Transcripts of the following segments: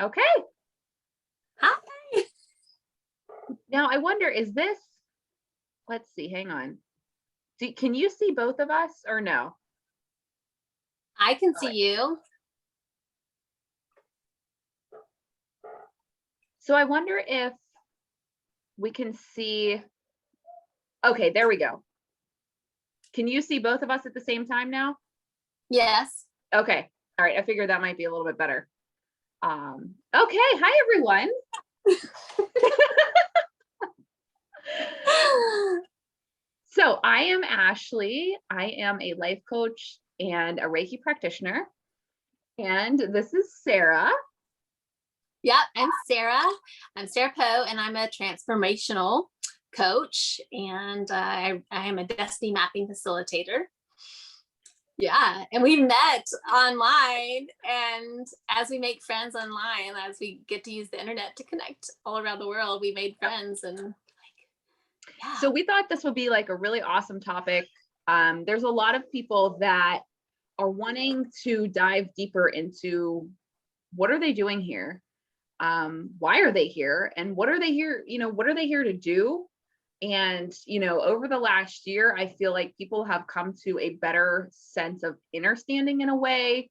Okay. Hi. Now I wonder, is this, let's see, hang on. Can you see both of us or no? I can Oh, see you. so I wonder if we can see, okay, there we go. Can you see both of us at the same time now? Yes. Okay. All right. I figured that might be a little bit better. Okay. Hi, everyone. So I am Ashley. I am a life coach and a Reiki practitioner. And this is Sarah. Yep, I'm Sarah. I'm Sarah Poe, and I'm a transformational coach, and I am a destiny mapping facilitator. Yeah, and we met online, and as we make friends online, as we get to use the internet to connect all around the world, we made friends, and yeah. So we thought this would be like a really awesome topic. There's a lot of people that are wanting to dive deeper into what are they doing here? Why are they here? And what are they here? What are they here to do? And, over the last year, I feel like people have come to a better sense of understanding in a way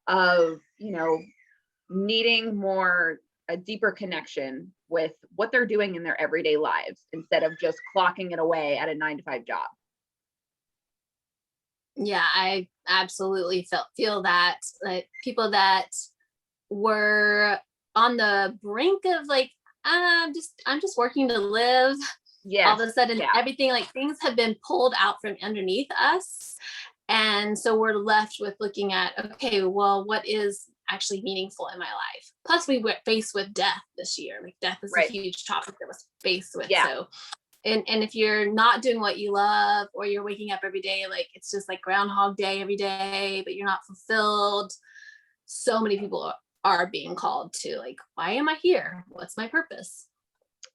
of, needing a deeper connection with what they're doing in their everyday lives instead of just clocking it away at a 9-to-5 job. Yeah, I absolutely feel that, like, people that were on the brink of like, I'm just working to live. Yes. All of a sudden, everything, like, things have been pulled out from underneath us, and so we're left with looking at, okay, well, what is actually meaningful in my life? Plus, we were faced with death this year. Like, death is Right. a huge topic that was faced with. Yeah. So, and if you're not doing what you love, or you're waking up every day, like it's just like Groundhog Day every day, but you're not fulfilled, so many people are being called to, like, why am I here? What's my purpose?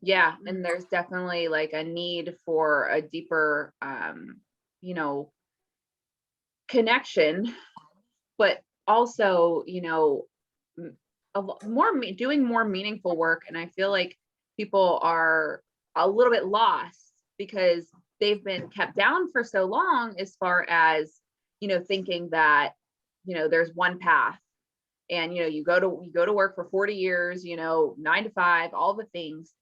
Yeah. And there's definitely like a need for a deeper, connection, but also, doing more meaningful work. And I feel like people are a little bit lost because they've been kept down for so long as far as, thinking that, there's one path. And you go to work for 40 years, 9-to-5, all the things,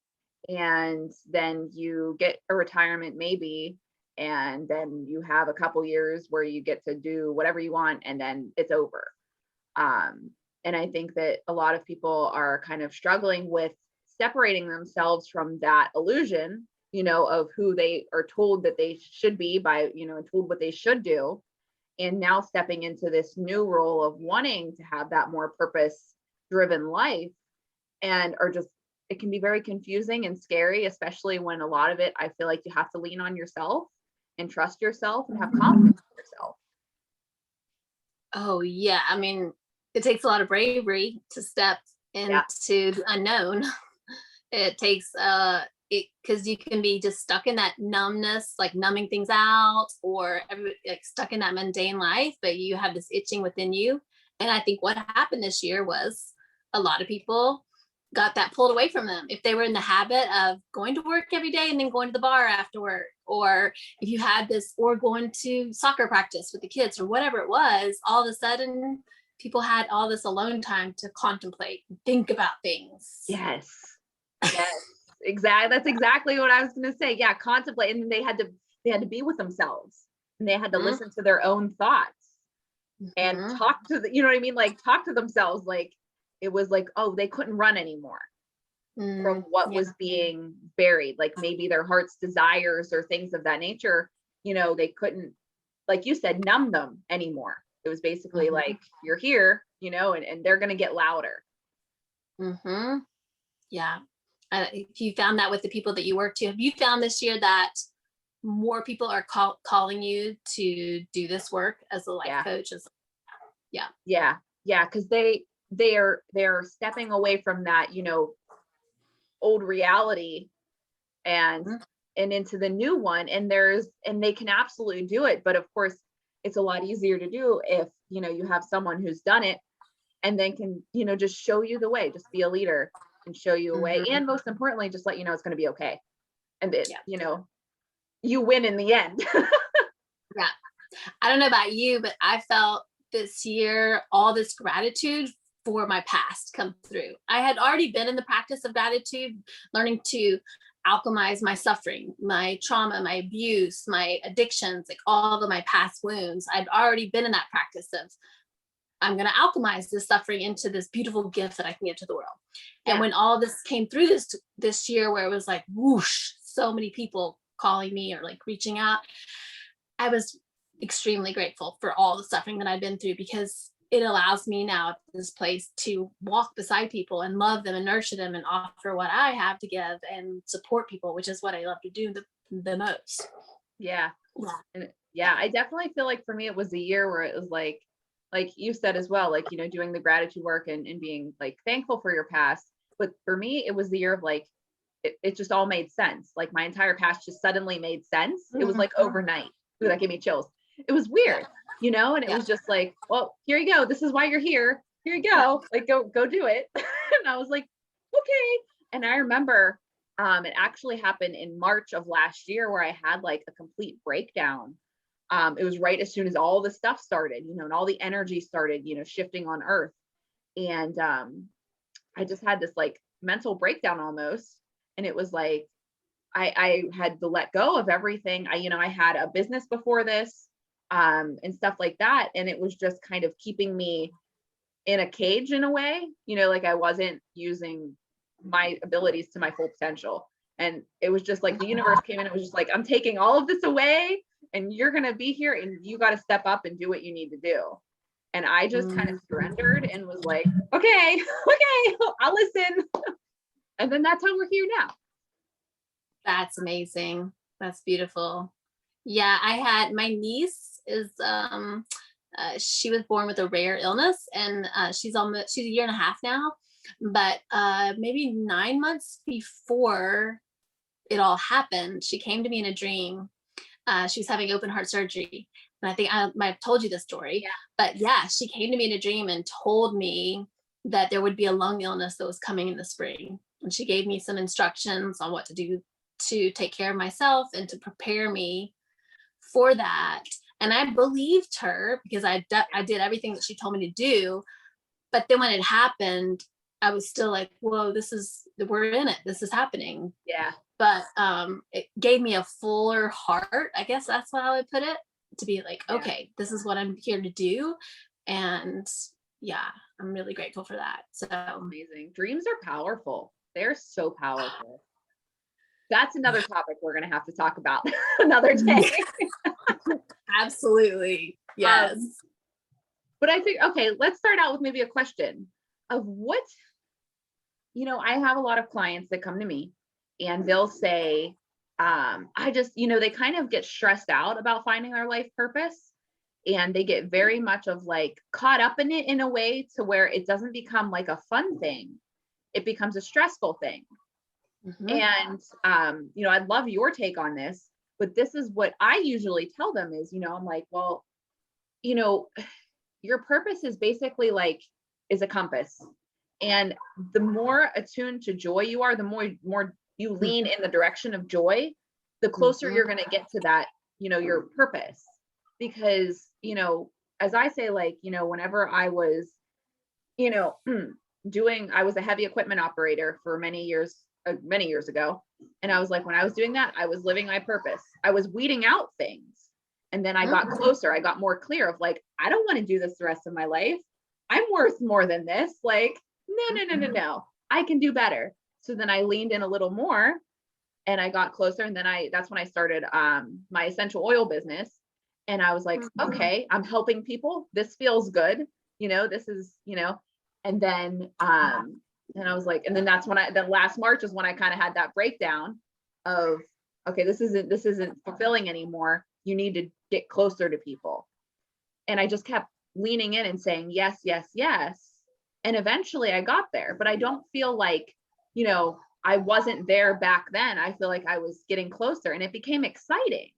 and then you get a retirement maybe, and then you have a couple years where you get to do whatever you want, and then it's over. And I think that a lot of people are kind of struggling with separating themselves from that illusion, of who they are told that they should be by, told what they should do, and now stepping into this new role of wanting to have that more purpose driven life, and are just, it can be very confusing and scary, especially when a lot of it, I feel like you have to lean on yourself and trust yourself and have confidence in yourself. Oh yeah, I mean, it takes a lot of bravery to step into the unknown. It takes it, because you can be just stuck in that numbness, like numbing things out, or like stuck in that mundane life, but you have this itching within you. And I think what happened this year was a lot of people got that pulled away from them. If they were in the habit of going to work every day and then going to the bar after work, or if you had this, or going to soccer practice with the kids, or whatever it was, all of a sudden people had all this alone time to contemplate and think about things. Yes. Exactly. That's exactly what I was going to say. Yeah, contemplate. And they had to be with themselves, and they had to listen to their own thoughts and talk to you know what I mean? Like, talk to themselves. Like, it was like, oh, they couldn't run anymore from what was being buried. Like, maybe their heart's desires or things of that nature, they couldn't, like you said, numb them anymore. It was basically like, you're here, and they're going to get louder. Yeah. If you found that with the people that you work to, have you found this year that more people are calling you to do this work as a life coach? Yeah. Because they're stepping away from that, old reality and into the new one. And they can absolutely do it. But of course, it's a lot easier to do if, you have someone who's done it and then can, just show you the way, just be a leader and show you a way. Mhm. And most importantly, just let you know it's going to be okay. And it, Yeah. you win in the end. Yeah. I don't know about you, but I felt this year all this gratitude for my past come through. I had already been in the practice of gratitude, learning to alchemize my suffering, my trauma, my abuse, my addictions, like all of my past wounds. I'd already been in that practice of I'm going to alchemize this suffering into this beautiful gift that I can give to the world. And Yeah. when all this came through this year, where it was like whoosh, so many people calling me or like reaching out, I was extremely grateful for all the suffering that I've been through, because it allows me now at this place to walk beside people and love them and nurture them and offer what I have to give and support people, which is what I love to do the most. Yeah. Yeah. And I definitely feel like for me, it was a year where it was like you said as well, like, doing the gratitude work and being like thankful for your past. But for me, it was the year of like, it just all made sense. Like my entire past just suddenly made sense. It was like overnight. Ooh, that gave me chills. It was weird, and it was just like, well, here you go. This is why you're here. Here you go. Like, go do it. And I was like, okay. And I remember, it actually happened in March of last year where I had like a complete breakdown. It was right as soon as all the stuff started, and all the energy started, shifting on earth. And, I just had this like mental breakdown almost. And it was like, I had to let go of everything. I had a business before this, and stuff like that. And it was just kind of keeping me in a cage in a way, like I wasn't using my abilities to my full potential. And it was just like the universe came in. It was just like, I'm taking all of this away and you're going to be here and you got to step up and do what you need to do. And I just kind of surrendered and was like, okay, I'll listen. And then that's how we're here now. That's amazing. That's beautiful. Yeah, I had my niece is she was born with a rare illness, and she's a year and a half now. But maybe 9 months before it all happened, she came to me in a dream. She was having open heart surgery, and I think I might have told you this story. Yeah. But yeah, she came to me in a dream and told me that there would be a lung illness that was coming in the spring, and she gave me some instructions on what to do to take care of myself and to prepare me for that. And I believed her because I did everything that she told me to do. But then when it happened, I was still like, whoa, we're in it. This is happening. Yeah. But it gave me a fuller heart. I guess that's how I would put it, to be like, okay, this is what I'm here to do. And yeah, I'm really grateful for that. So amazing. Dreams are powerful. They're so powerful. That's another topic we're going to have to talk about another day. Absolutely. Yes. But I think, okay, let's start out with maybe a question of what, I have a lot of clients that come to me and they'll say, I just, they kind of get stressed out about finding their life purpose. And they get very much of like caught up in it in a way to where it doesn't become like a fun thing. It becomes a stressful thing. And, I'd love your take on this, but this is what I usually tell them is, I'm like, well, your purpose is basically like, is a compass. And the more attuned to joy you are, the more you lean in the direction of joy, the closer you're going to get to that, your purpose. Because, as I say, like, whenever I was, I was a heavy equipment operator for many years ago. And I was like, when I was doing that, I was living my purpose. I was weeding out things. And then I got closer. I got more clear of like, I don't want to do this the rest of my life. I'm worth more than this. Like, no. I can do better. So then I leaned in a little more and I got closer. And then that's when I started my essential oil business. And I was like, okay, I'm helping people. This feels good. This is, and then, and I was like, and then that's when then last March is when I kind of had that breakdown of, okay, this isn't fulfilling anymore. You need to get closer to people. And I just kept leaning in and saying, yes, yes, yes. And eventually I got there, but I don't feel like, I wasn't there back then. I feel like I was getting closer and it became exciting.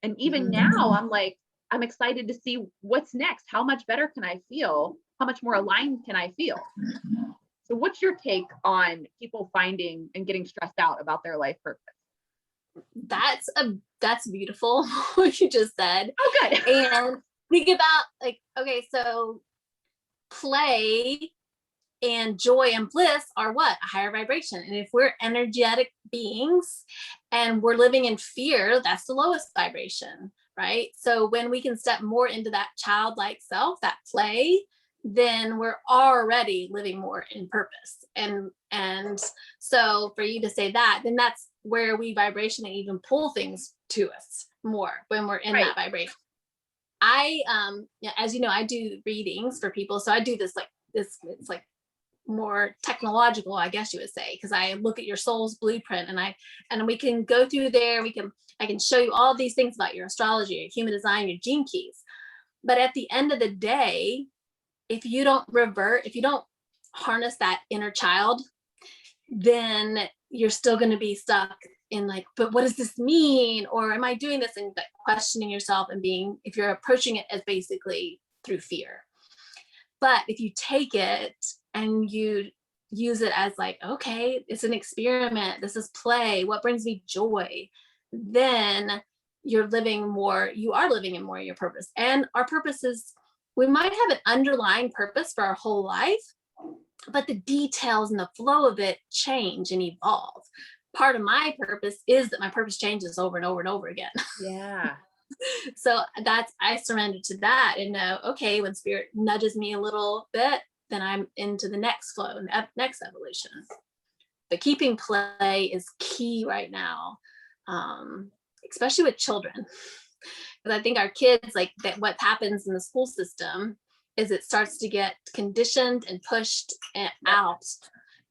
And even now I'm like, I'm excited to see what's next. How much better can I feel how much more aligned can I feel? So what's your take on people finding and getting stressed out about their life purpose? That's beautiful what you just said. Oh, good. And think about like, okay, so play and joy and bliss are what? A higher vibration. And if we're energetic beings and we're living in fear, that's the lowest vibration, right? So when we can step more into that childlike self, that play, then we're already living more in purpose. And so for you to say that, then that's where we vibrationally even pull things to us more when we're in that vibration. As you know, I do readings for people. So I do this, it's like more technological, I guess you would say, because I look at your soul's blueprint and we can go through there. I can show you all these things about your astrology, your human design, your gene keys. But at the end of the day, if you don't harness that inner child, then you're still going to be stuck in like, but what does this mean? Or am I doing this? And like questioning yourself and if you're approaching it as basically through fear. But if you take it and you use it as like, okay, it's an experiment, this is play, what brings me joy, then you are living in more of your purpose. And our purpose is, we might have an underlying purpose for our whole life, but the details and the flow of it change and evolve. Part of my purpose is that my purpose changes over and over and over again. Yeah. So I surrender to that and know, okay, when spirit nudges me a little bit, then I'm into the next flow and next evolution. But keeping play is key right now, especially with children. Because I think our kids, like that, what happens in the school system is it starts to get conditioned and pushed out.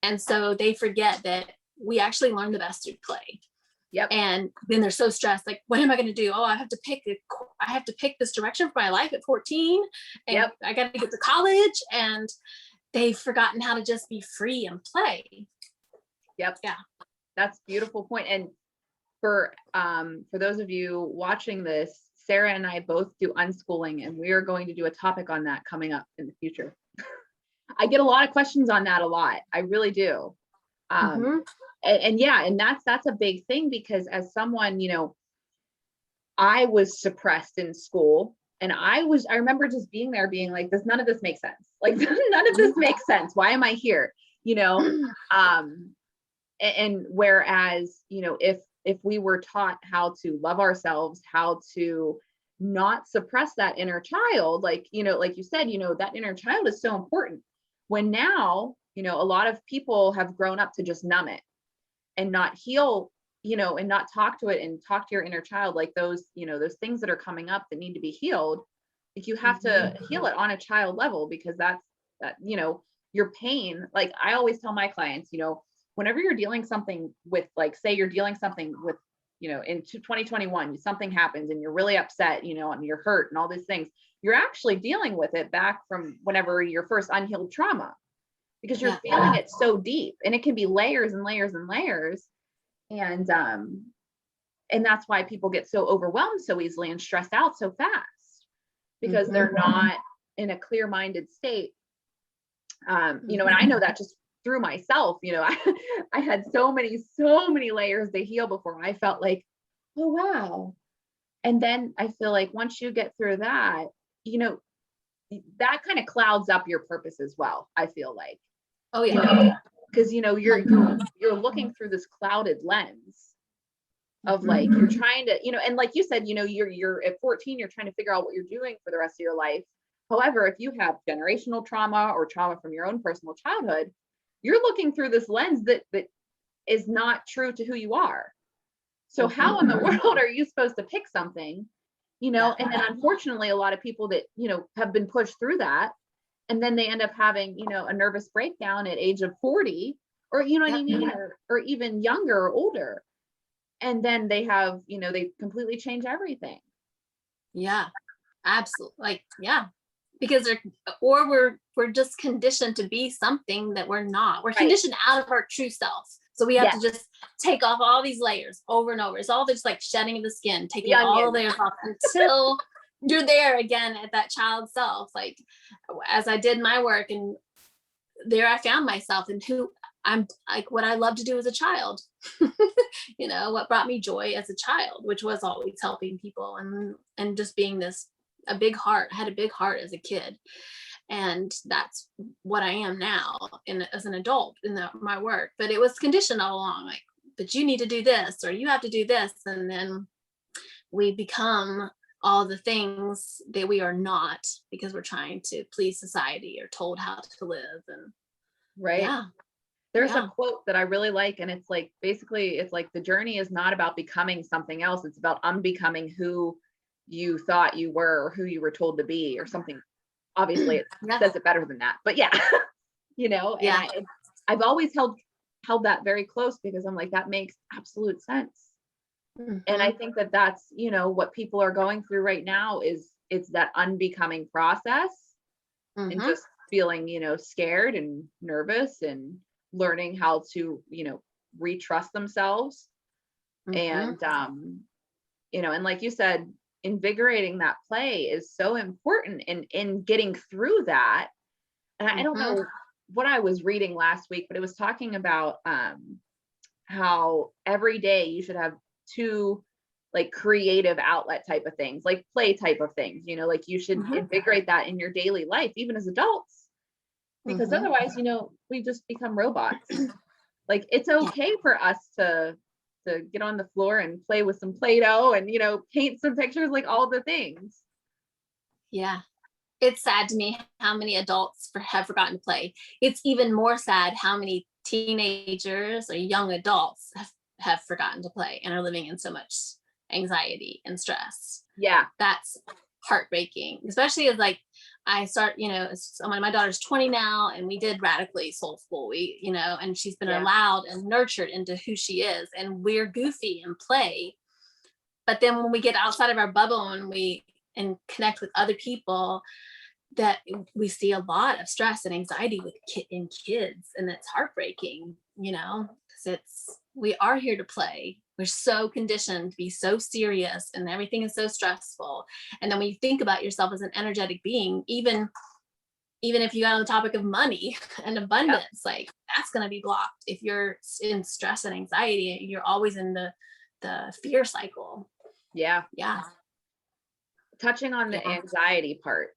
And so they forget that we actually learn the best through play. Yep. And then they're so stressed, like, what am I going to do? Oh, I have to pick this direction for my life at 14. And I got to get to college. And they've forgotten how to just be free and play. Yep. Yeah. That's a beautiful point. And for those of you watching this, Sarah and I both do unschooling, and we are going to do a topic on that coming up in the future. I get a lot of questions on that a lot. I really do. And that's a big thing, because as someone, I was suppressed in school, and I remember just being there being like, none of this makes sense. Like none of this makes sense. Why am I here? And whereas, if we were taught how to love ourselves, how to not suppress that inner child, like you said, that inner child is so important. When now, a lot of people have grown up to just numb it and not heal, and not talk to it and talk to your inner child, like those things that are coming up that need to be healed. Like you have to heal it on a child level, because that your pain. Like I always tell my clients, whenever you're dealing something with, like, say you're dealing something with, in 2021, something happens and you're really upset, and you're hurt and all these things, you're actually dealing with it back from whenever your first unhealed trauma, because you're feeling it so deep, and it can be layers and layers and layers. And that's why people get so overwhelmed so easily and stressed out so fast, because they're not in a clear-minded state. And I know that just through myself, I had so many layers to heal before I felt like, oh, wow. And then I feel like once you get through that, that kind of clouds up your purpose as well. I feel like, oh yeah, because, you're looking through this clouded lens of like, you're trying to, and like you said, you're at 14, you're trying to figure out what you're doing for the rest of your life. However, if you have generational trauma or trauma from your own personal childhood, you're looking through this lens that is not true to who you are. So how in the world are you supposed to pick something, and then unfortunately, a lot of people that, have been pushed through that, and then they end up having, a nervous breakdown at age of 40, or, what I mean, or even younger or older. And then they have, they completely change everything. Yeah, absolutely. Like, yeah. Because we're just conditioned to be something that we're not. We're conditioned out of our true self. So we have to just take off all these layers over and over. It's all just like shedding of the skin, taking all the layers off until you're there again at that child self. Like as I did my work, and there I found myself and who I'm, like what I love to do as a child. You know, what brought me joy as a child, which was always helping people and just being this a big heart. I had a big heart as a kid. And that's what I am now as an adult in my work. But it was conditioned all along, like, but you need to do this or you have to do this. And then we become all the things that we are not because we're trying to please society or told how to live. And Right. yeah, There's a yeah. quote that I really like, and it's like basically it's like the journey is not about becoming something else. It's about unbecoming who you thought you were or who you were told to be or something. Obviously, it Yeah, says it better than that, but yeah, and yeah. I've always held that very close because I'm like, that makes absolute sense. And I Hmm. think that that's, what people are going through right now is it's that unbecoming process and Hmm. just feeling, scared and nervous and learning how to, retrust themselves. Hmm. And, and like you said, invigorating that play is so important in getting through that. And I don't Hmm. know what I was reading last week, but it was talking about how every day you should have two like creative outlet type of things, like play type of things, like you should Hmm. invigorate that in your daily life, even as adults, because Hmm. otherwise, we just become robots. Like it's Yeah, okay for us to get on the floor and play with some Play-Doh and, paint some pictures, like all the things. yeah. It's sad to me how many adults have forgotten to play. It's even more sad how many teenagers or young adults have forgotten to play and are living in so much anxiety and stress. Yeah. That's heartbreaking, especially as like I start, so my daughter's 20 now, and we did radically soul school. And she's been Yeah. allowed and nurtured into who she is, and we're goofy and play. But then when we get outside of our bubble and we and connect with other people, that we see a lot of stress and anxiety in kids, and it's heartbreaking, because we are here to play. We're so conditioned to be so serious and everything is so stressful. And then when you think about yourself as an energetic being, even if you got on the topic of money and Yep. abundance, like that's going to be blocked if you're in stress and anxiety. You're always in the fear cycle. Yeah. Yeah. Touching on the Yeah. anxiety part,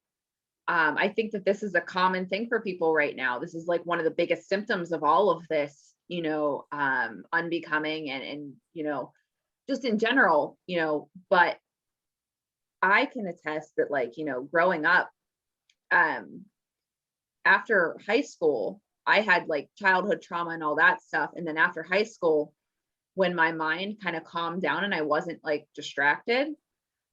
I think that this is a common thing for people right now. This is like one of the biggest symptoms of all of this, unbecoming and just in general, but I can attest that like, growing up, um, after high school, I had like childhood trauma and all that stuff. And then after high school, when my mind kind of calmed down and I wasn't like distracted,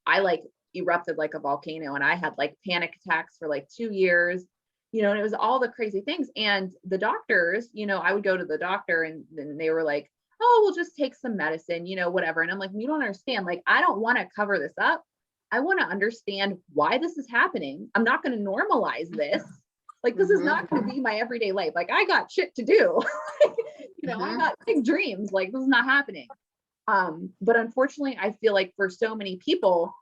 I like erupted like a volcano and I had like panic attacks for like 2 years, and it was all the crazy things. And the doctors, I would go to the doctor and then they were like, oh, we'll just take some medicine, whatever. And I'm like, you don't understand. Like, I don't want to cover this up. I want to understand why this is happening. I'm not going to normalize this. Like, this is Hmm. not going to be my everyday life. Like, I got shit to do. I Hmm. got big dreams. Like, this is not happening. But unfortunately, I feel like for so many people,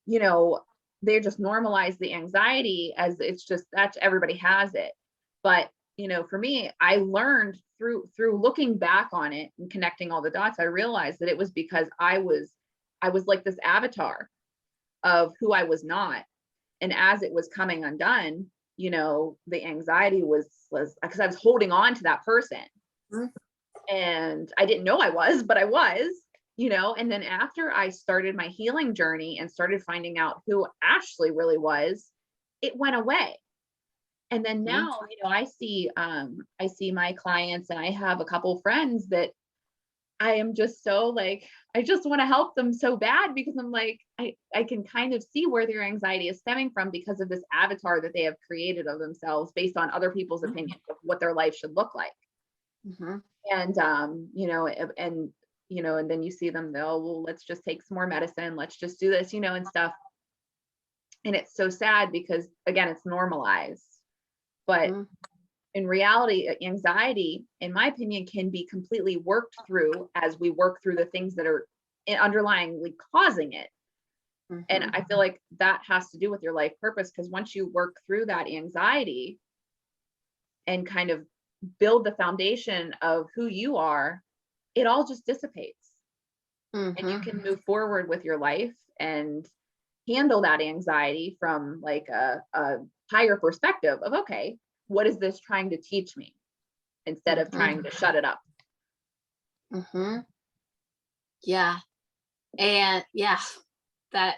you know, they just normalize the anxiety as it's just that everybody has it. But, for me, I learned through looking back on it and connecting all the dots, I realized that it was because I was like this avatar of who I was not. And as it was coming undone, the anxiety was because I was holding on to that person. And I didn't know I was, but I was, and then after I started my healing journey and started finding out who Ashley really was, it went away. And then Hmm. now, I see my clients and I have a couple friends that I am just so like, I just want to help them so bad because I'm like, I can kind of see where their anxiety is stemming from because of this avatar that they have created of themselves based on other people's opinions of what their life should look like. Hmm. And and then you see them, oh, well, let's just take some more medicine, let's just do this, and stuff. And it's so sad because again, it's normalized. But Hmm. in reality, anxiety, in my opinion, can be completely worked through as we work through the things that are underlyingly causing it. And Mhm. I feel like that has to do with your life purpose, because once you work through that anxiety and kind of build the foundation of who you are, it all just dissipates and you Mhm. can move forward with your life and handle that anxiety from like a higher perspective of, okay, what is this trying to teach me, instead of trying Mhm. to shut it up. Mhm. Yeah. And yeah, that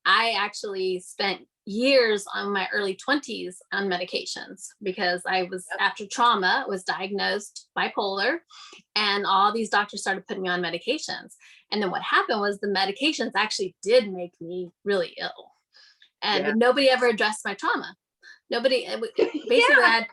I actually spent years on my early 20s on medications because I was, Yep. after trauma, was diagnosed bipolar, and all these doctors started putting me on medications. And then what happened was the medications actually did make me really ill. And Yeah. but nobody ever addressed my trauma. Nobody basically Yeah.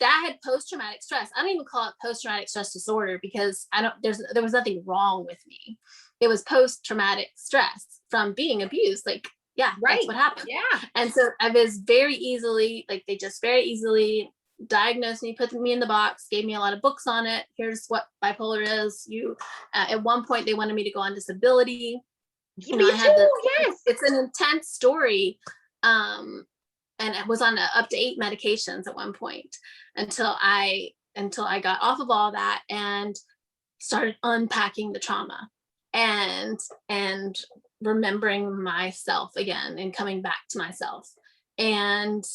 I had post traumatic stress. I don't even call it post traumatic stress disorder because I don't there was nothing wrong with me. It was post traumatic stress from being abused. Like, yeah, that's Right. what happened. Yeah. And so I was very easily, like, they just very easily diagnosed me, put me in the box, gave me a lot of books on it. Here's what bipolar is. You at one point they wanted me to go on disability. Yeah, You know, me I had the too. Yes. it's an intense story. And I was on up to 8 medications at one point until I got off of all that and started unpacking the trauma and and remembering myself again and coming back to myself. And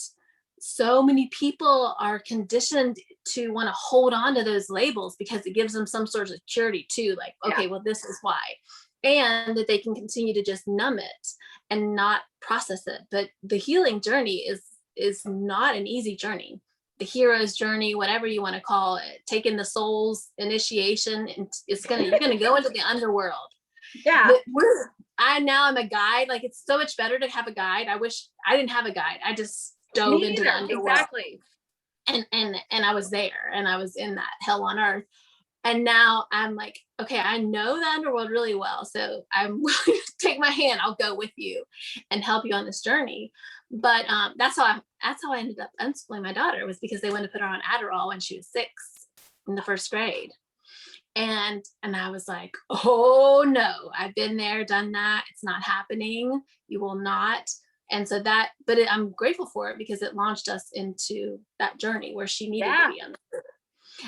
so many people are conditioned to want to hold on to those labels because it gives them some sort of security too, like, Yeah. okay, well, this is why. And that they can continue to just numb it and not process it. But the healing journey is not an easy journey. The hero's journey, whatever you want to call it, taking the soul's initiation, and you're gonna go into the underworld. Yeah. But I now am a guide. Like, it's so much better to have a guide. I wish I didn't have a guide. I just dove Me into the either. underworld, Exactly. and I was there, and I was in that hell on earth. And now I'm like, okay, I know the underworld really well, so I'm willing to take my hand. I'll go with you and help you on this journey. But that's how I ended up unschooling my daughter, was because they wanted to put her on Adderall when she was 6 in the first grade. And I was like, oh no, I've been there, done that. It's not happening. You will not. And so I'm grateful for it because it launched us into that journey where she needed to Yeah. be on.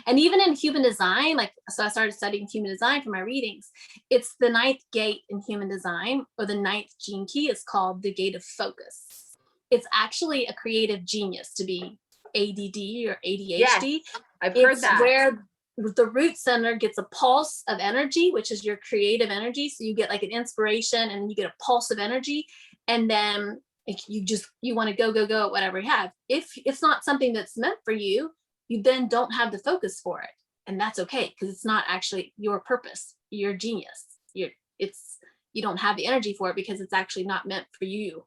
And even in human design, like, so I started studying human design for my readings. It's the ninth gate in human design, or the ninth gene key is called the gate of focus. It's actually a creative genius to be ADD or Yes. ADHD. I've heard It's that. where the root center gets a pulse of energy, which is your creative energy. So you get like an inspiration and you get a pulse of energy. And then you want to go at whatever you have. If it's not something that's meant for you, you then don't have the focus for it. And that's okay, because it's not actually your purpose, your genius. You don't have the energy for it because it's actually not meant for you.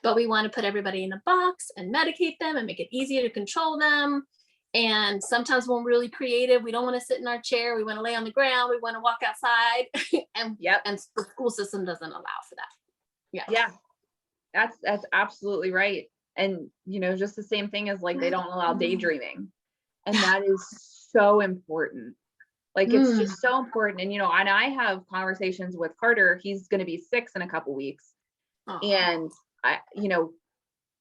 But we want to put everybody in a box and medicate them and make it easier to control them. And sometimes when we're really creative, we don't want to sit in our chair. We want to lay on the ground. We want to walk outside. and Yep. and the school system doesn't allow for that. Yeah. Yeah. That's absolutely right. And just the same thing as like they don't allow daydreaming. And that is so important. Like, it's Mm. just so important. And I have conversations with Carter. He's going to be 6 in a couple weeks. Oh. And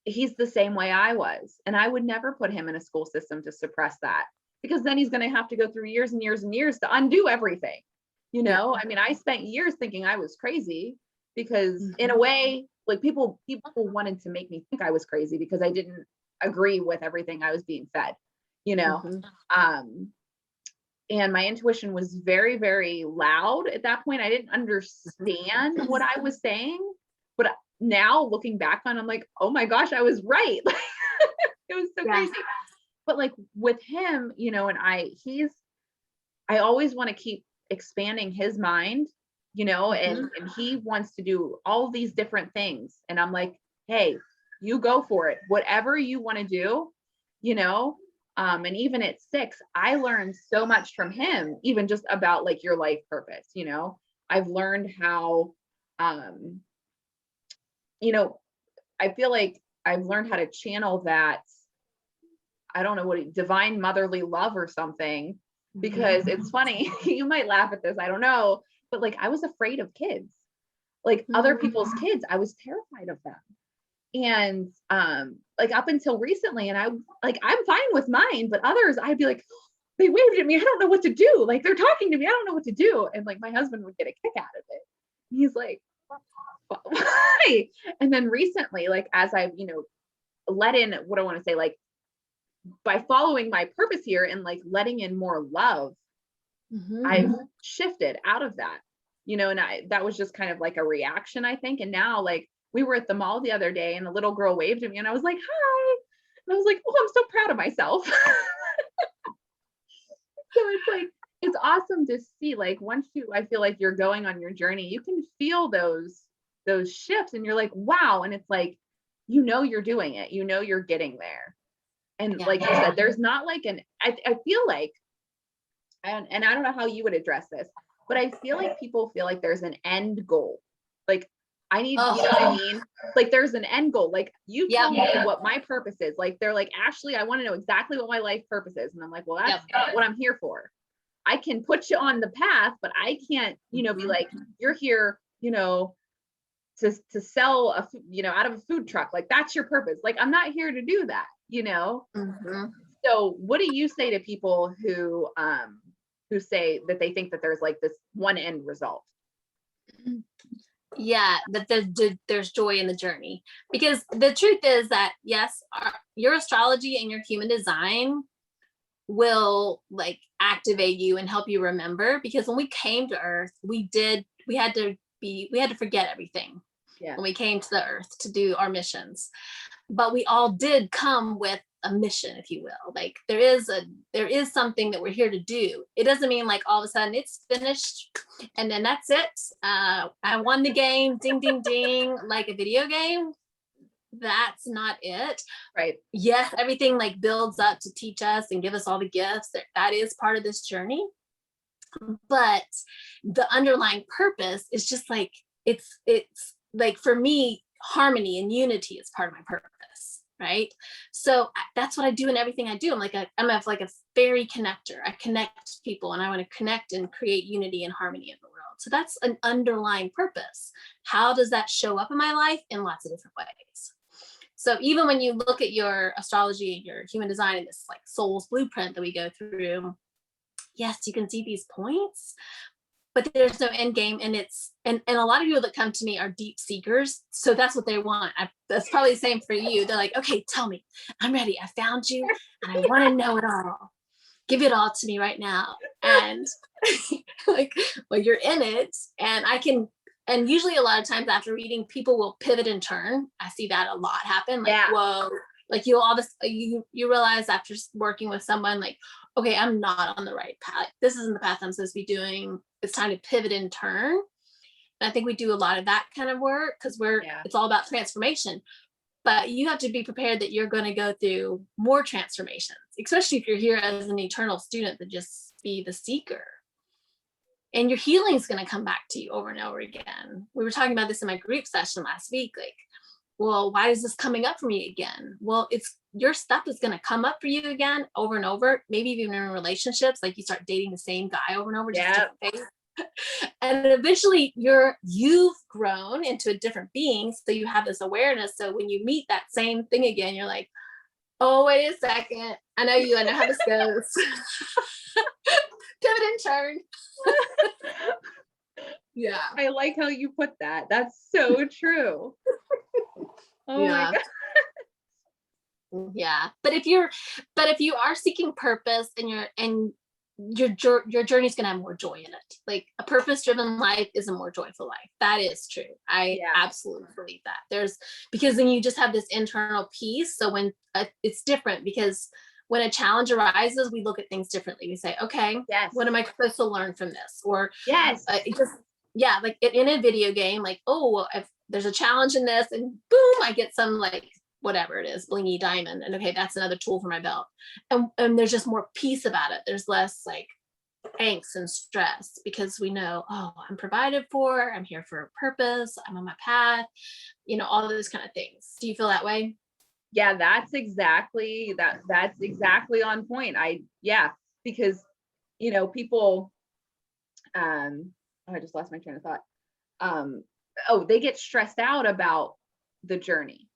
he's the same way I was. And I would never put him in a school system to suppress that, because then he's going to have to go through years and years and years to undo everything. Yeah. I mean, I spent years thinking I was crazy because in a way, like, people wanted to make me think I was crazy because I didn't agree with everything I was being fed, you know? Mhm. Um, and my intuition was very, very loud at that point. I didn't understand what I was saying, but now looking back on, I'm like, oh my gosh, I was right. It was so Yeah. crazy. But like with him, and I always want to keep expanding his mind, and he wants to do all these different things. And I'm like, hey, you go for it. Whatever you want to do, and even at 6, I learned so much from him, even just about like your life purpose. I've learned how, I feel like I've learned how to channel that. I don't know divine motherly love or something, because it's funny. You might laugh at this. I don't know. But like, I was afraid of kids. like other people's kids, I was terrified of them. And like up until recently, and I'm fine with mine, but others I'd be like, they waved at me, I don't know what to do, like they're talking to me, I don't know what to do. And like my husband would get a kick out of it. He's like, why? And then recently, like as I've, let in, what I want to say, like by following my purpose here and like letting in more love, I've shifted out of that, and that was just kind of like a reaction, I think. And now, like, we were at the mall the other day and a little girl waved at me and I was like, hi. And I was like, oh, I'm so proud of myself. So it's like, it's awesome to see, like, once I feel like you're going on your journey, you can feel those shifts and you're like, wow. And it's like, you're doing it, you're getting there. And like you said, there's not like I feel like, and I don't know how you would address this, but I feel like people feel like there's an end goal. Like I need, you know what I mean? Like there's an end goal. Like you tell me what my purpose is. Like they're like, Ashley, I want to know exactly what my life purpose is. And I'm like, well, that's not what I'm here for. I can put you on the path, but I can't, be like, you're here, to sell out of a food truck. Like that's your purpose. Like I'm not here to do that, So what do you say to people who say that they think that there's like this one end result? Yeah, that there's joy in the journey, because the truth is that yes, your astrology and your human design will like activate you and help you remember, because when we came to Earth, we had to forget everything when we came to the Earth to do our missions. But we all did come with a mission, if you will. Like there is something that we're here to do. It doesn't mean like all of a sudden it's finished and then that's it. I won the game, ding, ding, ding, like a video game. That's not it. Right. Yes, everything like builds up to teach us and give us all the gifts. That is part of this journey. But the underlying purpose is just like, it's like for me, harmony and unity is part of my purpose, right? So that's what I do in everything I do. I'm like a fairy connector. I connect people and I want to connect and create unity and harmony in the world. So that's an underlying purpose. How does that show up in my life? In lots of different ways. So even when you look at your astrology and your human design and this like soul's blueprint that we go through, yes, you can see these points, but there's no end game. And and a lot of people that come to me are deep seekers. So that's what they want. That's probably the same for you. They're like, okay, tell me, I'm ready. I found you and I want to know it all. Give it all to me right now. And like, well, you're in it and usually a lot of times after reading, people will pivot and turn. I see that a lot happen. Like, whoa, like you realize after working with someone like, okay, I'm not on the right path. This isn't the path I'm supposed to be doing. It's time to pivot and turn. And I think we do a lot of that kind of work because it's all about transformation. But you have to be prepared that you're going to go through more transformations, especially if you're here as an eternal student to just be the seeker. And your healing is going to come back to you over and over again. We were talking about this in my group session last week. Like, well, why is this coming up for me again? Well, it's your stuff is going to come up for you again over and over. Maybe even in relationships, like you start dating the same guy over and over. And eventually you've grown into a different being. So you have this awareness. So when you meet that same thing again, you're like, oh, wait a second. I know how this goes. Pivot and turn. Yeah. I like how you put that. That's so true. Oh my God. Yeah. But if you are seeking purpose and your journey is going to have more joy in it. Like a purpose-driven life is a more joyful life. That is true. I absolutely believe that. Because then you just have this internal peace. So when it's different, because when a challenge arises, we look at things differently. We say, okay, what am I supposed to learn from this? Or like in a video game, like, oh, well, if there's a challenge in this and boom, I get some like whatever it is, blingy diamond. And okay, that's another tool for my belt. And there's just more peace about it. There's less like angst and stress because we know, oh, I'm provided for, I'm here for a purpose, I'm on my path, all of those kind of things. Do you feel that way? Yeah, that's exactly on point. Because, people, I just lost my train of thought. they get stressed out about the journey.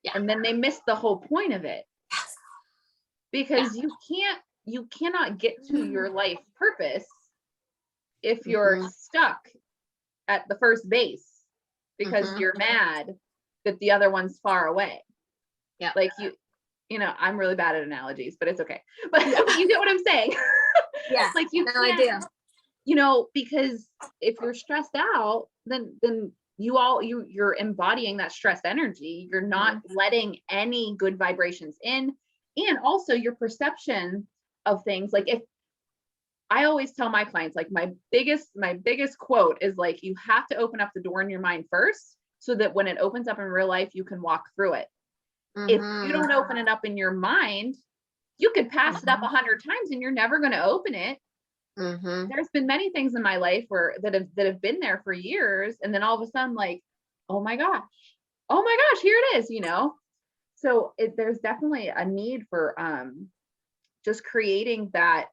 Yeah. And then they miss the whole point of it. Yes. Because you cannot get to your life purpose if you're stuck at the first base because you're mad that the other one's far away. Yeah. Like I'm really bad at analogies, but it's okay. But you get what I'm saying. Yeah. Like you no idea. Because if you're stressed out, then you're embodying that stressed energy. You're not letting any good vibrations in. And also your perception of things. Like if I always tell my clients, like my biggest quote is like, you have to open up the door in your mind first so that when it opens up in real life, you can walk through it. If you don't open it up in your mind, you could pass it up 100 times and you're never going to open it. There's been many things in my life that have been there for years. And then all of a sudden, like, oh my gosh, here it is, So there's definitely a need for just creating that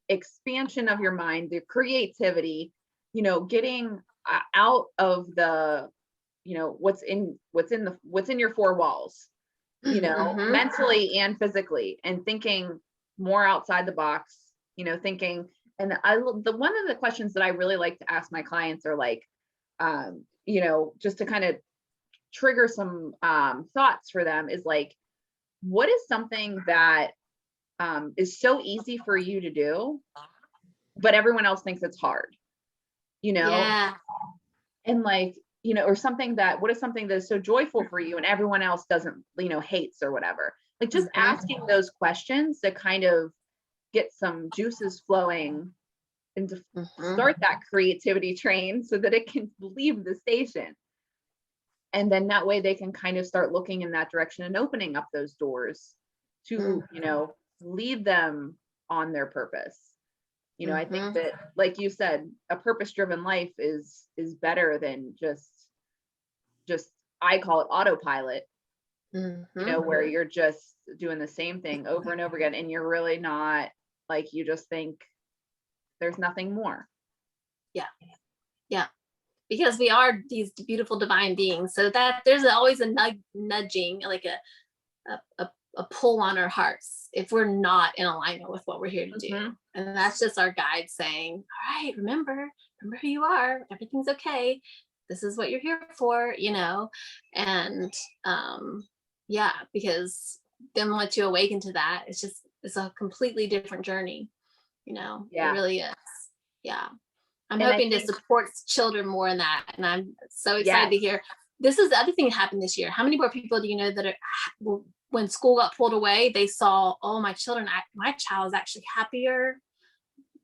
expansion of your mind, the creativity, getting out of the, what's in your four walls, mentally and physically, and thinking more outside the box, thinking. And one of the questions that I really like to ask my clients are like, just to kind of trigger some thoughts for them is like, what is something that is so easy for you to do, but everyone else thinks it's hard, Yeah. and like, or something what is something that's so joyful for you and everyone else doesn't, hates or whatever. Like just asking those questions to kind of get some juices flowing and to start that creativity train so that it can leave the station. And then that way they can kind of start looking in that direction and opening up those doors to, lead them on their purpose. I think that, like you said, a purpose-driven life is better than just I call it autopilot, where you're just doing the same thing over and over again. And you're really not, like, you just think there's nothing more. Yeah. Yeah. Because we are these beautiful divine beings. So that there's always a nudging, like a pull on our hearts if we're not in alignment with what we're here to do. And that's just our guide saying, all right, remember who you are. Everything's okay. This is what you're here for, and because then once you awaken to that, it's a completely different journey, It really is. Yeah. I'm hoping to support children more in that. And I'm so excited to hear. This is the other thing that happened this year. How many more people do you know that when school got pulled away, they saw, oh, my child is actually happier,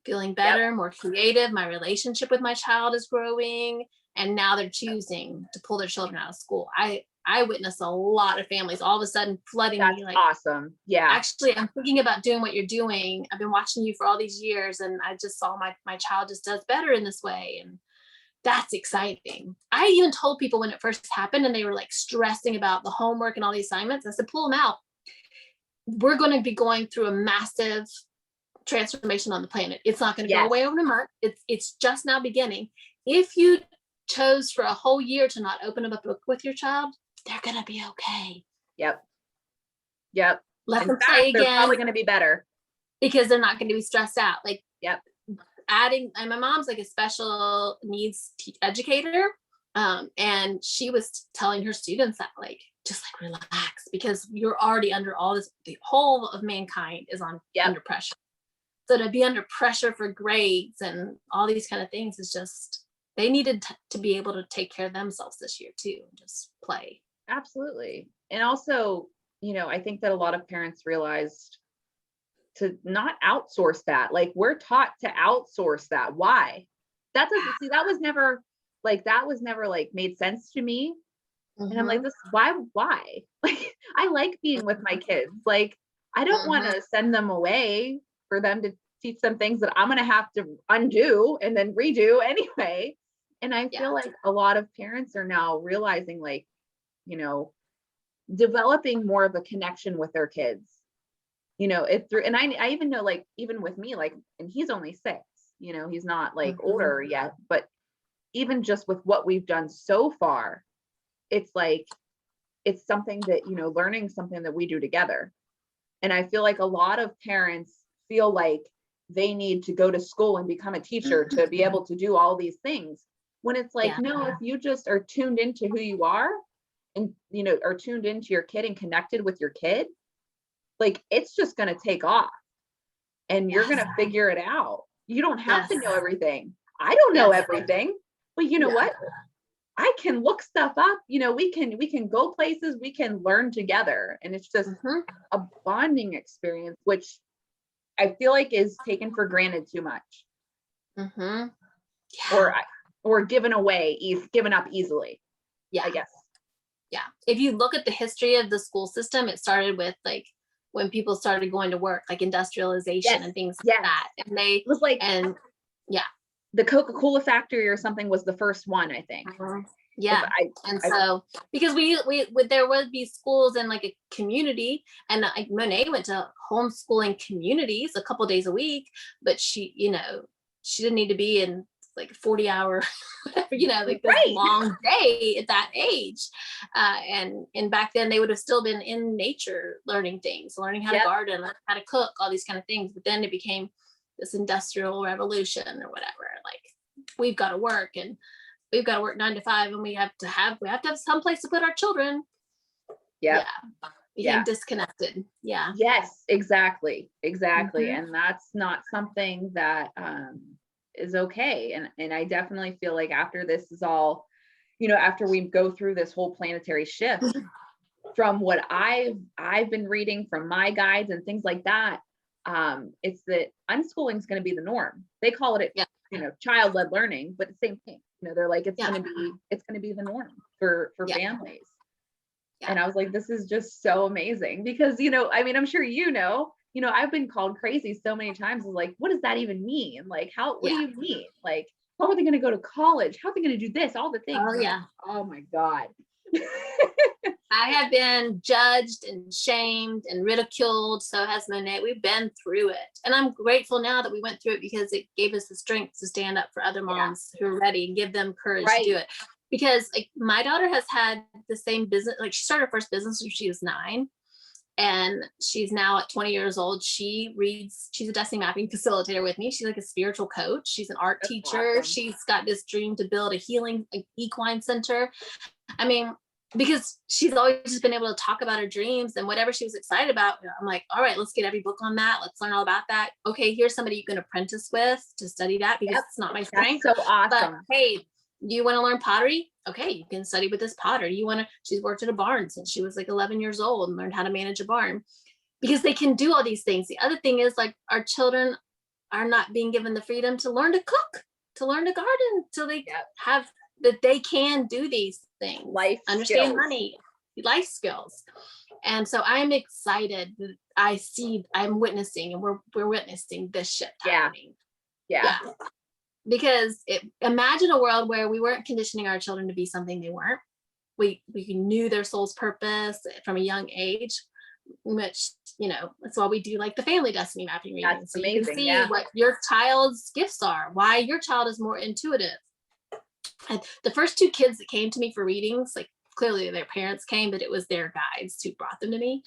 feeling better, more creative. My relationship with my child is growing. And now they're choosing to pull their children out of school. I witnessed a lot of families all of a sudden flooding me like, awesome. Yeah. Actually, I'm thinking about doing what you're doing. I've been watching you for all these years and I just saw my child just does better in this way. And that's exciting. I even told people when it first happened and they were like stressing about the homework and all the assignments, I said, pull them out. We're going to be going through a massive transformation on the planet. It's not going to go away over a month. It's just now beginning. If you chose for a whole year to not open up a book with your child, they're going to be okay. Yep. Let them play again. They're probably going to be better because they're not going to be stressed out. Like, and my mom's like a special needs educator. And she was telling her students that just relax, because you're already under all this, the whole of mankind is under pressure. So to be under pressure for grades and all these kind of things is just, they needed to be able to take care of themselves this year too, and just play. Absolutely. And also, I think that a lot of parents realized to not outsource that. Like, we're taught to outsource that. Why? That was never made sense to me. And I'm like, why? Like, I like being with my kids. Like, I don't want to send them away for them to teach them things that I'm going to have to undo and then redo anyway. And I feel like a lot of parents are now realizing, like, developing more of a connection with their kids, and I even know, like, even with me, like, and he's only 6, he's not like older yet, but even just with what we've done so far, it's like, it's something that, you know, learning something that we do together. And I feel like a lot of parents feel like they need to go to school and become a teacher to be able to do all these things. When it's like, Yeah. no, if you just are tuned into who you are and, you know, are tuned into your kid and connected with your kid, like, it's just going to take off and you're going to figure it out. You don't have to know everything. I don't know everything, but you know what? I can look stuff up, you know, we can go places, we can learn together. And it's just a bonding experience, which I feel like is taken for granted too much. Or given away, given up easily. Yeah. I guess. Yeah. If you look at the history of the school system, it started with like when people started going to work, like industrialization and things like that. And it was like, and the Coca-Cola factory or something was the first one, I think. Yeah. So because we there would be schools in like a community, and like Monet went to homeschooling communities a couple days a week, but she, you know, she didn't need to be in like 40-hour, you know, like this long day at that age. And back then they would have still been in nature learning things, learning how to garden, how to cook, all these kind of things. But then it became this industrial revolution or whatever. Like, we've got to work, and we've got to work 9 to 5, and we have to have some place to put our children. Became disconnected. Yes, exactly. And that's not something that is okay. And I definitely feel like after this is all, you know, after we go through this whole planetary shift, from what I've been reading from my guides and things like that, it's that unschooling is going to be the norm. They call it, you know, child-led learning, but the same thing. You know, they're like, it's going to be the norm for families. And I was like, this is just so amazing because, you know, I mean, I'm sure, you know, I've been called crazy so many times. Like, what does that even mean? Like, what do you mean? Like, how are they going to go to college? How are they going to do this? All the things. Oh my God. I have been judged and shamed and ridiculed. So has Monet. We've been through it. And I'm grateful now that we went through it, because it gave us the strength to stand up for other moms who are ready and give them courage to do it. Because like, my daughter has had the same business. Like, she started her first business when she was 9. And she's now at 20 years old. She reads, she's a destiny mapping facilitator with me. She's like a spiritual coach. She's an art teacher. Awesome. She's got this dream to build a healing equine center. I mean, because she's always just been able to talk about her dreams and whatever she was excited about. I'm like, all right, let's get every book on that. Let's learn all about that. Okay, here's somebody you can apprentice with to study that, because it's not my strength. That's so awesome. But hey, do you want to learn pottery? Okay, you can study with this potter. She's worked at a barn since she was like 11 years old and learned how to manage a barn, because they can do all these things. The other thing is, like, our children are not being given the freedom to learn to cook, to learn to garden, till they have that they can do these things, understand money, life skills. And so I'm excited that I'm witnessing, and we're witnessing this shift happening. Yeah. Because imagine a world where we weren't conditioning our children to be something they weren't. We knew their soul's purpose from a young age, which, you know, that's why we do like the family destiny mapping reading. So amazing. You can see what your child's gifts are, why your child is more intuitive. And the first 2 kids that came to me for readings, like, clearly their parents came, but it was their guides who brought them to me.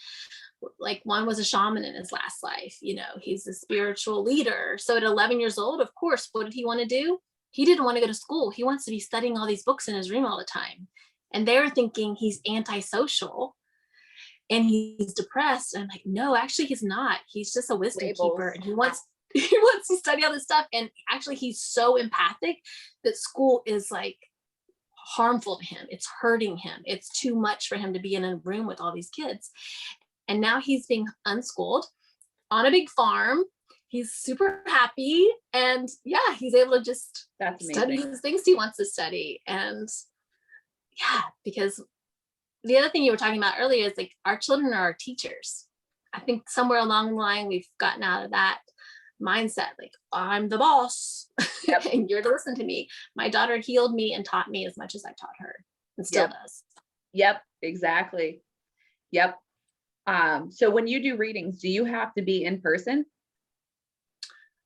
Like, one was a shaman in his last life, you know, he's a spiritual leader. So at 11 years old, of course, what did he want to do? He didn't want to go to school. He wants to be studying all these books in his room all the time. And they're thinking he's antisocial and he's depressed. And I'm like, no, actually he's not. He's just a wisdom keeper. And he wants to study all this stuff. And actually he's so empathic that school is like harmful to him. It's hurting him. It's too much for him to be in a room with all these kids. And now he's being unschooled on a big farm. He's super happy. And he's able to just study the things he wants to study. And because the other thing you were talking about earlier is, like, our children are our teachers. I think somewhere along the line, we've gotten out of that mindset. Like, I'm the boss and you're to listen to me. My daughter healed me and taught me as much as I taught her, and still does. Yep, exactly. Yep. So when you do readings, do you have to be in person?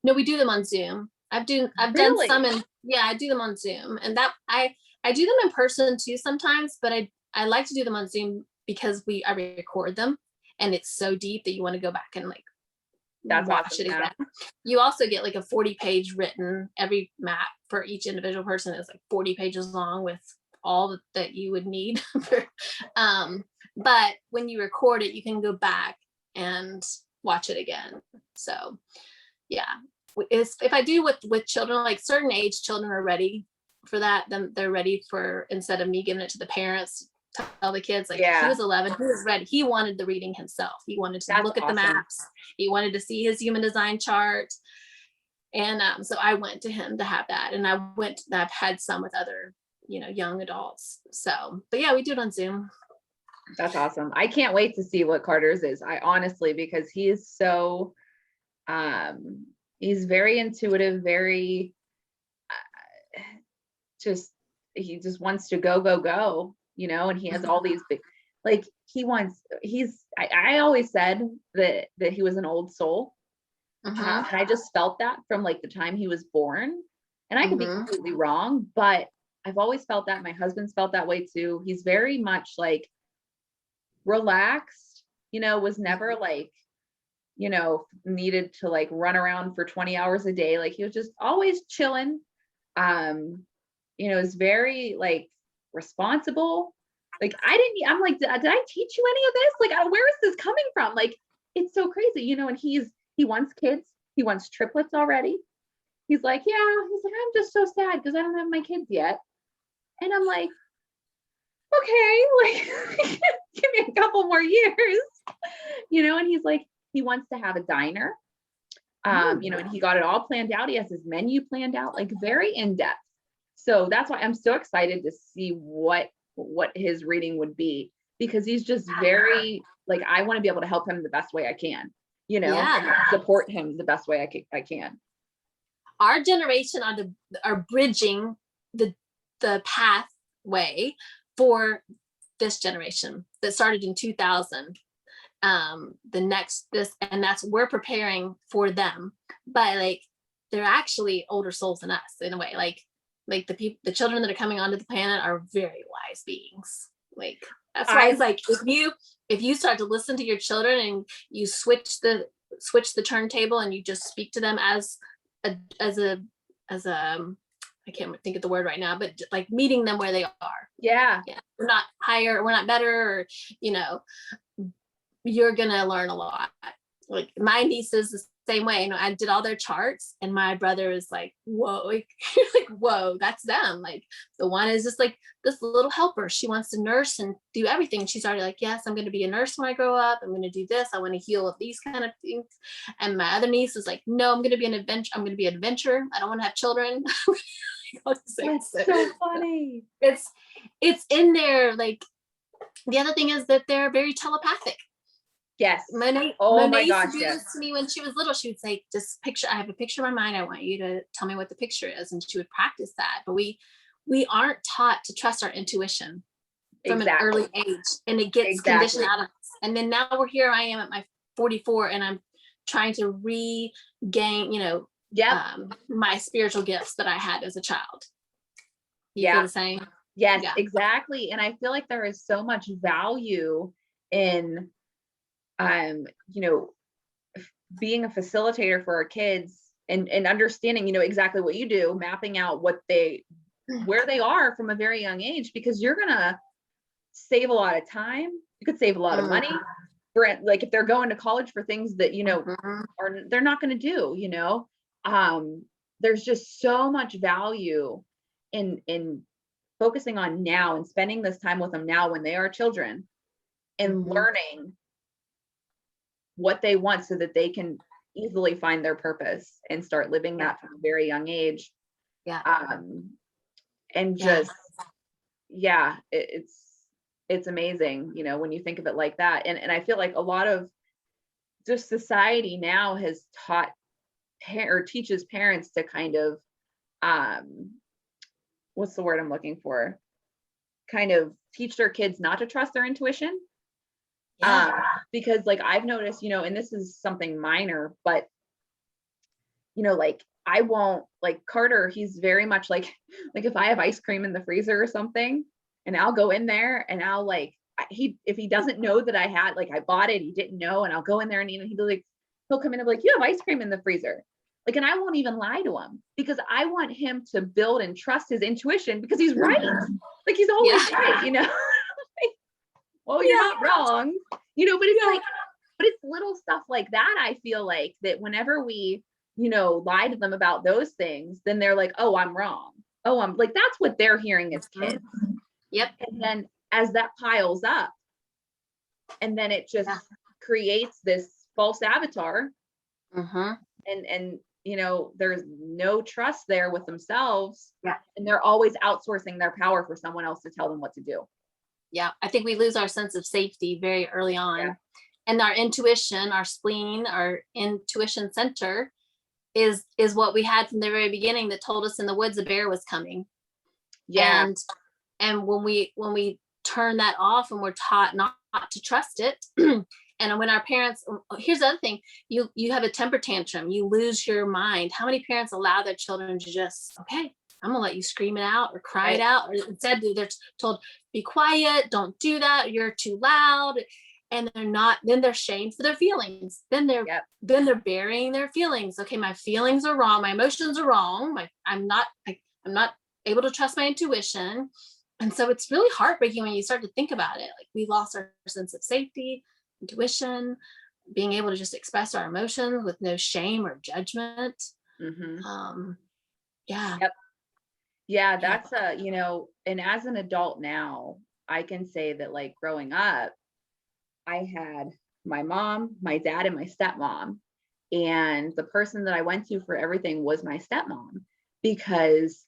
No, we do them on Zoom. I've done Really? some I do them on Zoom, and that I do them in person too sometimes, but I like to do them on Zoom because I record them, and it's so deep that you want to go back and like That's watch awesome. it Yeah. again. You also get like a 40-page written, every map for each individual person is like 40 pages long with all that you would need. But when you record it, you can go back and watch it again. So yeah, if I do with children, like certain age children are ready for that, then they're ready for, instead of me giving it to the parents, tell the kids, like he was 11, he was ready, he wanted the reading himself, he wanted to look at the maps, he wanted to see his human design chart. And so I went to him to have that, and I've had some with other young adults. So but yeah, we do it on Zoom. That's awesome. I can't wait to see what Carter's is. I honestly, because he is so he's very intuitive, very he just wants to go, and he has all these big, like I always said that he was an old soul. And I just felt that from like the time he was born, and I could be completely wrong, but I've always felt that. My husband's felt that way too. He's very much like relaxed, was never like, needed to like run around for 20 hours a day. Like he was just always chilling. Is very like responsible. Like I'm like, did I teach you any of this? Like, where is this coming from? Like, it's so crazy, and he wants kids. He wants triplets already. He's like, I'm just so sad because I don't have my kids yet. And I'm like, okay, like give me a couple more years, and he's like, he wants to have a diner. And he got it all planned out. He has his menu planned out, like very in-depth. So that's why I'm so excited to see what his reading would be, because he's just very like, I want to be able to help him the best way I can, and support him the best way I can. Our generation are bridging the pathway for this generation that started in 2000. We're preparing for them, but like they're actually older souls than us in a way. Like the children that are coming onto the planet are very wise beings. Like that's why it's like, if you start to listen to your children and you switch the turntable and you just speak to them as a I can't think of the word right now, but like meeting them where they are. Yeah. We're not higher, we're not better, or you're gonna learn a lot. Like my niece is the same way. I did all their charts, and my brother is like, whoa, like whoa, that's them. Like the one is just like this little helper. She wants to nurse and do everything. She's already like, yes, I'm gonna be a nurse when I grow up. I'm gonna do this. I want to heal these kind of things. And my other niece is like, no, I'm gonna be an adventure. I'm gonna be an adventurer. I don't want to have children. That's so funny. It's in there. Like the other thing is that they're very telepathic. Yes. Monet used to do this to me when she was little. She would say, just picture, I have a picture in my mind. I want you to tell me what the picture is. And she would practice that. But we aren't taught to trust our intuition from an early age. And it gets conditioned out of us. And then now I am at my 44, and I'm trying to regain, my spiritual gifts that I had as a child. You feel the same? Yes, exactly. And I feel like there is so much value in being a facilitator for our kids and understanding, exactly what you do, mapping out where they are from a very young age, because you're going to save a lot of time. You could save a lot of money for, like, if they're going to college for things that, they're not going to do, there's just so much value in focusing on now and spending this time with them now when they are children and learning what they want so that they can easily find their purpose and start living that from a very young age. It's amazing, when you think of it like that. And I feel like a lot of just society now has taught or teaches parents to kind of, what's the word I'm looking for? Kind of teach their kids not to trust their intuition. Because like I've noticed, and this is something minor, but like I won't, like Carter, he's very much like if I have ice cream in the freezer or something, and I'll go in there and I'll like, if he doesn't know that I had, like I bought it, he didn't know, and I'll go in there and he'll come in and be like, you have ice cream in the freezer. Like, and I won't even lie to him because I want him to build and trust his intuition because he's right. Like he's always right, you know? Like, well, you're not wrong, you know, but it's like, but it's little stuff like that. I feel like that whenever we, you know, lie to them about those things, then they're like, oh, I'm wrong. Oh, I'm like, that's what they're hearing as kids. Yep. And then as that piles up, and then it just creates this false avatar. And, you know, there's no trust there with themselves. And they're always outsourcing their power for someone else to tell them what to do. Yeah. I think we lose our sense of safety very early on. And our intuition, our spleen, our intuition center is what we had from the very beginning that told us in the woods a bear was coming. And when we turn that off and we're taught not to trust it, and when our parents, here's the other thing, you have a temper tantrum, you lose your mind. How many parents allow their children to just, okay, I'm gonna let you scream it out or cry it out, or instead they're told, be quiet, don't do that, you're too loud. And they're not, then they're shamed for their feelings. Then they're burying their feelings. Okay, my feelings are wrong, my emotions are wrong, I'm not able to trust my intuition. And so it's really heartbreaking when you start to think about it. Like we lost our sense of safety, intuition, being able to just express our emotions with no shame or judgment. That's you know, and as an adult now, I can say that like growing up, I had my mom, my dad, and my stepmom. And the person that I went to for everything was my stepmom, because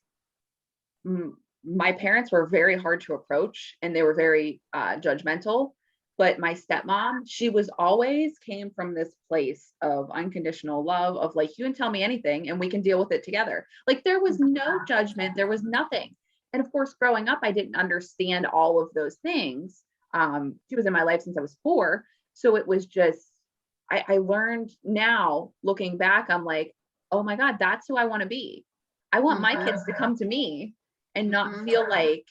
my parents were very hard to approach and they were very judgmental. But my stepmom, she was always came from this place of unconditional love, of like, you can tell me anything and we can deal with it together. Like there was no judgment, there was nothing. And of course, growing up, I didn't understand all of those things. She was in my life since I was 4. So it was just, I learned now looking back, I'm like, oh my God, that's who I want to be. I want my kids to come to me and not feel like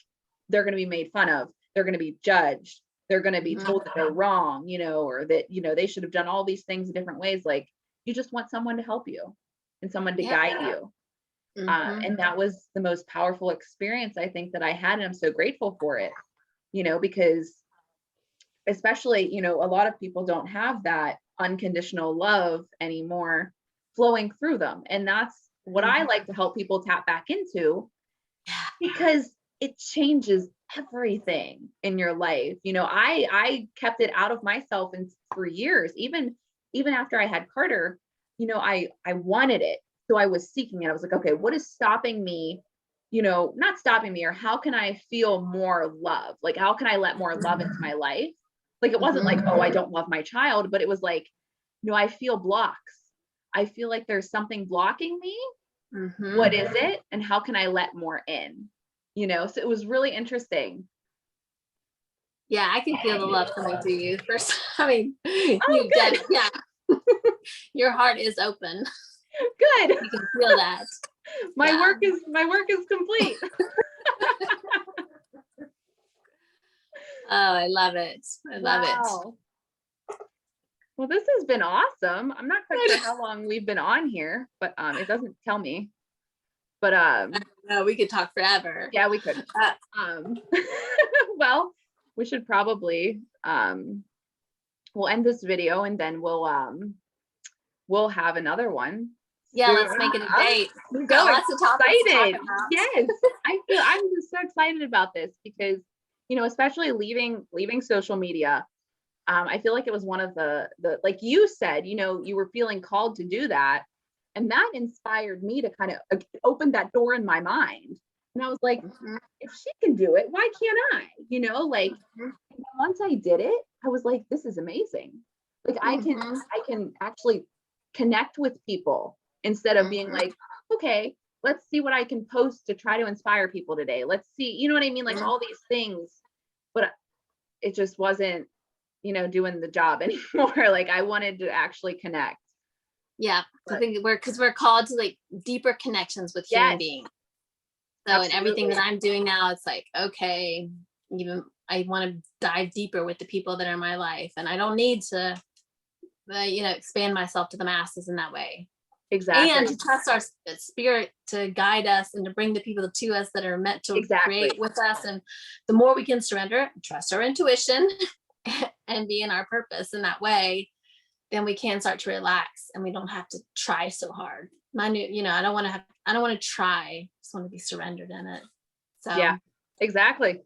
they're going to be made fun of. They're going to be judged. They're going to be told that they're wrong, you know, or that, you know, they should have done all these things in different ways. Like you just want someone to help you and someone to guide you. And that was the most powerful experience I think that I had. And I'm so grateful for it, you know, because especially, you know, a lot of people don't have that unconditional love anymore flowing through them. And that's what I like to help people tap back into, because it changes everything in your life. You know, I kept it out of myself and for years, even after I had Carter, you know, I wanted it. So I was seeking it. I was like, okay, what is stopping me? You know, not stopping me, or how can I feel more love? Like, how can I let more love into my life? Like, it wasn't like, oh, I don't love my child, but it was like, you know, I feel blocks. I feel like there's something blocking me. What is it? And how can I let more in? You know, so it was really interesting. Yeah, I can feel the love coming through you. First, I mean, you got it. Yeah. Your heart is open. Good. You can feel that. My work is complete. Oh, I love it. I love it. Well, this has been awesome. I'm not quite sure how long we've been on here, but it doesn't tell me. But no, we could talk forever. Yeah, we could. Well, we should probably we'll end this video and then we'll have another one. Yeah, let's make it a date. We've got lots of topics to talk about. Yes, I'm just so excited about this because, you know, especially leaving social media. I feel like it was one of the like you said, you know, you were feeling called to do that. And that inspired me to kind of open that door in my mind. And I was like, if she can do it, why can't I? You know, like once I did it, I was like, this is amazing. Like I can actually connect with people instead of being like, okay, let's see what I can post to try to inspire people today. Let's see, you know what I mean? Like all these things, but it just wasn't, you know, doing the job anymore. Like I wanted to actually connect, Yeah. I But think because we're called to like deeper connections with human yes, beings. So in everything that absolutely. I'm doing now, it's like, okay, even I want to dive deeper with the people that are in my life. And I don't need to, expand myself to the masses in that way. And Exactly. to trust our spirit to guide us and to bring the people to us that are meant to create Exactly. with us. And the more we can surrender, trust our intuition, and be in our purpose in that way, then we can start to relax and we don't have to try so hard. I don't want to I don't want to try. I just want to be surrendered in it. Yeah, So, exactly.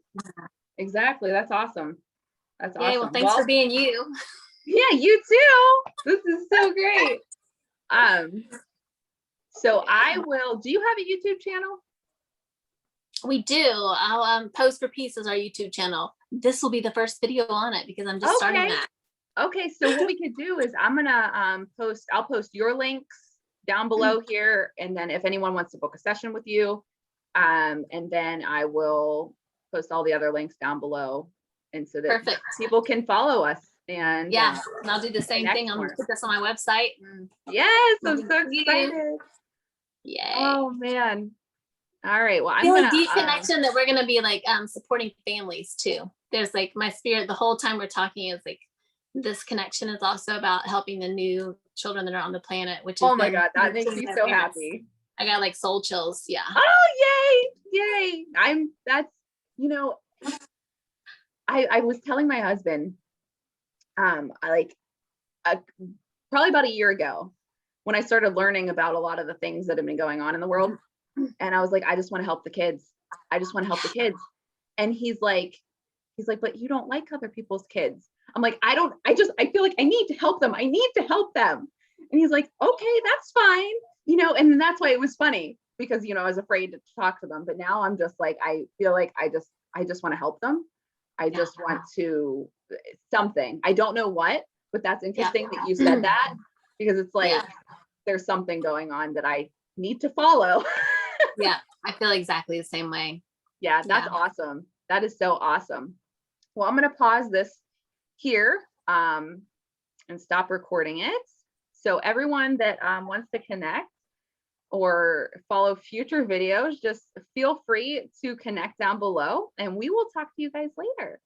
Exactly. That's awesome. That's yay. Well, awesome. thanks for Well, being you. yeah, you too. This is so great. Um, so I will, do you have a YouTube channel? We do. I'll post for pieces our YouTube channel. This will be the first video on it because I'm just starting Okay. that. Okay. So what we could do is I'm gonna I'll post your links down below here. And then if anyone wants to book a session with you, and then I will post all the other links down below. And so that Perfect. people can follow us and Yeah, and I'll do the same connect thing. I'm gonna more. put this on my website. And Yes, I'll I'm do so you. excited. Yay. Oh man. All right. Well, I'm Feel a gonna deep connection that we're gonna be like supporting families too. There's like my spirit the whole time we're talking is like this connection is also about helping the new children that are on the planet, which is oh my them God, that makes nurturing me their so parents. happy. I got like soul chills. Yeah. Oh, yay, yay. You know, I was telling my husband, I like uh, probably about a year ago when I started learning about a lot of the things that have been going on in the world. And I was like, I just want to help the kids. I just want to help the kids. And he's like, but you don't like other people's kids. I'm like, I feel like I need to help them. I need to help them. And he's like, okay, that's fine. And that's why it was funny because, I was afraid to talk to them. But now I'm just like, I feel like I just want to help them. I Yeah. just want to something. I don't know what, but that's Yeah. interesting that you said that because it's like, Yeah. there's something going on that I need to follow. Yeah. I feel exactly the same way. Yeah, that's Yeah. awesome. That is so awesome. Well, I'm going to pause this here and stop recording it. So everyone that wants to connect or follow future videos, just feel free to connect down below and we will talk to you guys later.